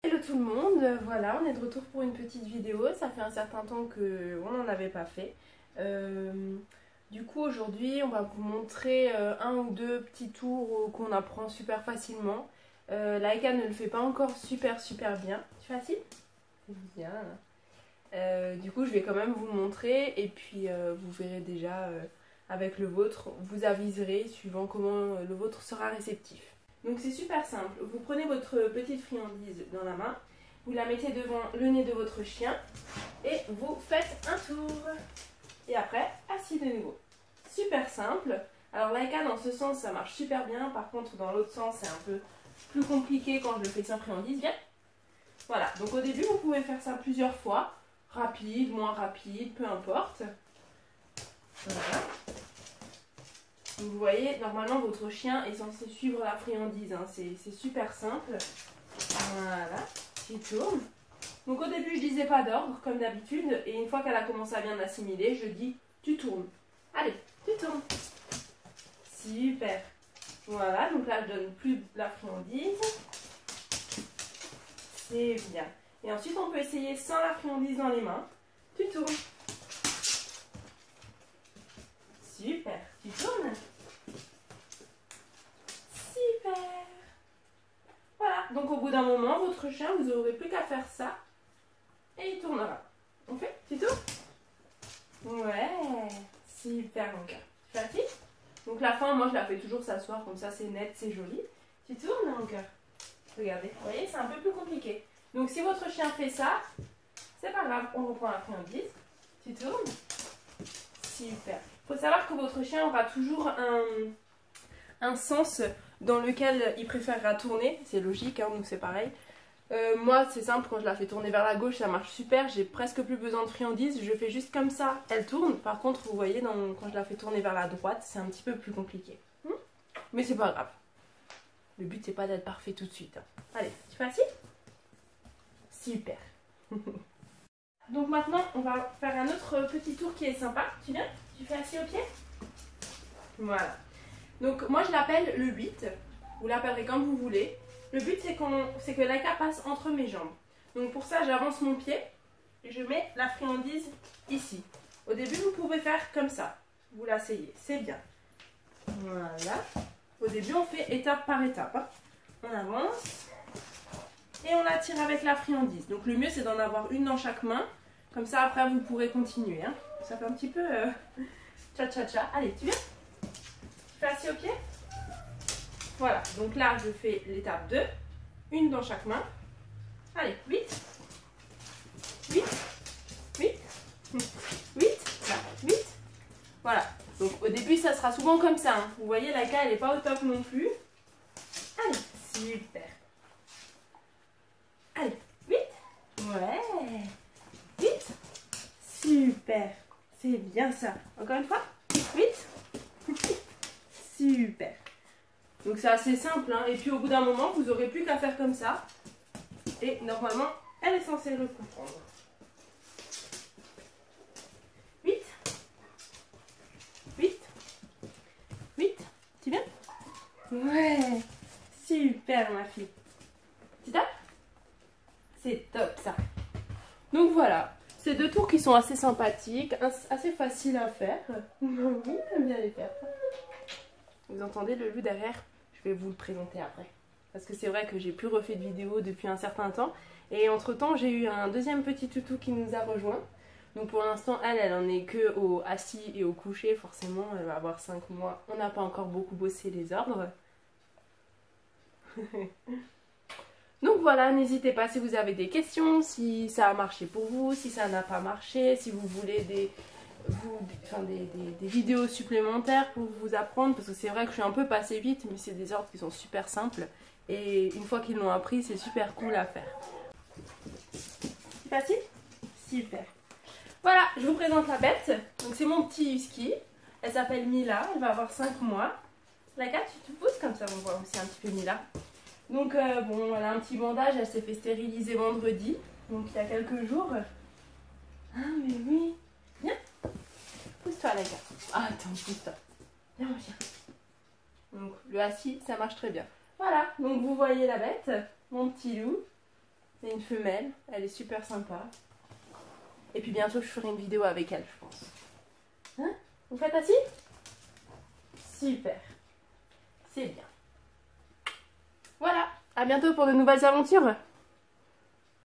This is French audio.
Hello tout le monde, voilà, on est de retour pour une petite vidéo. Ça fait un certain temps qu'on n'en avait pas fait. Du coup, aujourd'hui, on va vous montrer un ou deux petits tours qu'on apprend super facilement. Laïka ne le fait pas encore super bien. C'est facile? C'est bien. Du coup, je vais quand même vous le montrer et puis vous verrez déjà avec le vôtre. Vous aviserez suivant comment le vôtre sera réceptif. Donc c'est super simple, vous prenez votre petite friandise dans la main, vous la mettez devant le nez de votre chien et vous faites un tour. Et après, assis de nouveau. Super simple. Alors Laïka dans ce sens ça marche super bien, par contre dans l'autre sens c'est un peu plus compliqué quand je le fais sans friandise. Viens. Voilà, donc au début vous pouvez faire ça plusieurs fois, rapide, moins rapide, peu importe. Voilà. Donc vous voyez, normalement votre chien est censé suivre la friandise, hein. C'est super simple. Voilà, il tourne. Donc au début je disais pas d'ordre comme d'habitude et une fois qu'elle a commencé à bien assimiler, je dis tu tournes. Allez, tu tournes. Super. Voilà, donc là je donne plus la friandise. C'est bien. Et ensuite on peut essayer sans la friandise dans les mains. Tu tournes. Super, tu tournes. Super. Voilà, donc au bout d'un moment, votre chien, vous n'aurez plus qu'à faire ça et il tournera. On fait? Tu tournes? Ouais, super mon cœur. Tu fais assis? Donc la fin, moi je la fais toujours s'asseoir, comme ça c'est net, c'est joli. Tu tournes mon cœur? Regardez, vous voyez, c'est un peu plus compliqué. Donc si votre chien fait ça, c'est pas grave, on reprend la friandise. Tu tournes? Super. Il faut savoir que votre chien aura toujours un sens dans lequel il préférera tourner. C'est logique, hein, donc c'est pareil. Moi, c'est simple, quand je la fais tourner vers la gauche, ça marche super. J'ai presque plus besoin de friandise. Je fais juste comme ça, elle tourne. Par contre, vous voyez, quand je la fais tourner vers la droite, c'est un petit peu plus compliqué. Mais c'est pas grave. Le but, c'est pas d'être parfait tout de suite. Hein. Allez, tu fais assis? Super. Donc maintenant, on va faire un autre petit tour qui est sympa. Tu viens? Tu fais assis au pied? Voilà. Donc moi, je l'appelle le 8. Vous l'appellerez comme vous voulez. Le but, c'est que Laïka passe entre mes jambes. Donc pour ça, j'avance mon pied et je mets la friandise ici. Au début, vous pouvez faire comme ça. Vous l'asseyez, c'est bien. Voilà. Au début, on fait étape par étape. Hein. On avance et on la tire avec la friandise. Donc le mieux, c'est d'en avoir une dans chaque main. Comme ça, après, vous pourrez continuer. Hein. Ça fait un petit peu cha-cha-cha. Allez, tu viens? Tu fais assis au pied? Voilà, donc là je fais l'étape 2, une dans chaque main. Allez, 8, 8, 8, 8, là, 8. Voilà, donc au début ça sera souvent comme ça. Hein. Vous voyez, Laïka elle n'est pas au top non plus. Allez, super. Allez, 8, ouais, 8, super. C'est bien ça. Encore une fois, 8, super. Donc c'est assez simple, hein. Et puis au bout d'un moment, vous n'aurez plus qu'à faire comme ça. Et normalement, elle est censée le comprendre. 8, 8, 8, tu viens? Ouais, super ma fille. Tu tapes? C'est top ça. Donc voilà, ces deux tours qui sont assez sympathiques, assez faciles à faire. Oui, t'aimes bien les faire. Vous entendez le loup derrière? Je vais vous le présenter après. Parce que c'est vrai que j'ai plus refait de vidéo depuis un certain temps. Et entre temps, j'ai eu un deuxième petit toutou qui nous a rejoint. Donc pour l'instant, elle en est que au assis et au coucher. Forcément, elle va avoir 5 mois. On n'a pas encore beaucoup bossé les ordres. Donc voilà, n'hésitez pas si vous avez des questions, si ça a marché pour vous, si ça n'a pas marché, si vous voulez des vidéos supplémentaires pour vous apprendre, parce que c'est vrai que je suis un peu passée vite, mais c'est des ordres qui sont super simples et une fois qu'ils l'ont appris, c'est super cool à faire. C'est facile? Super. Voilà, je vous présente la bête. Donc c'est mon petit husky, elle s'appelle Mila, elle va avoir 5 mois. Laïka, tu te pousses comme ça, on voit aussi un petit peu Mila. Donc bon, elle a un petit bandage, elle s'est fait stériliser vendredi, donc il y a quelques jours. Ah mais oui, viens. Pousse-toi, Laïka. Ah, attends, pousse-toi. Viens, viens. Donc, le assis, ça marche très bien. Voilà, donc vous voyez la bête, mon petit loup. C'est une femelle, elle est super sympa. Et puis bientôt je ferai une vidéo avec elle, je pense. Hein? Vous faites assis? Super. C'est bien. Voilà, à bientôt pour de nouvelles aventures.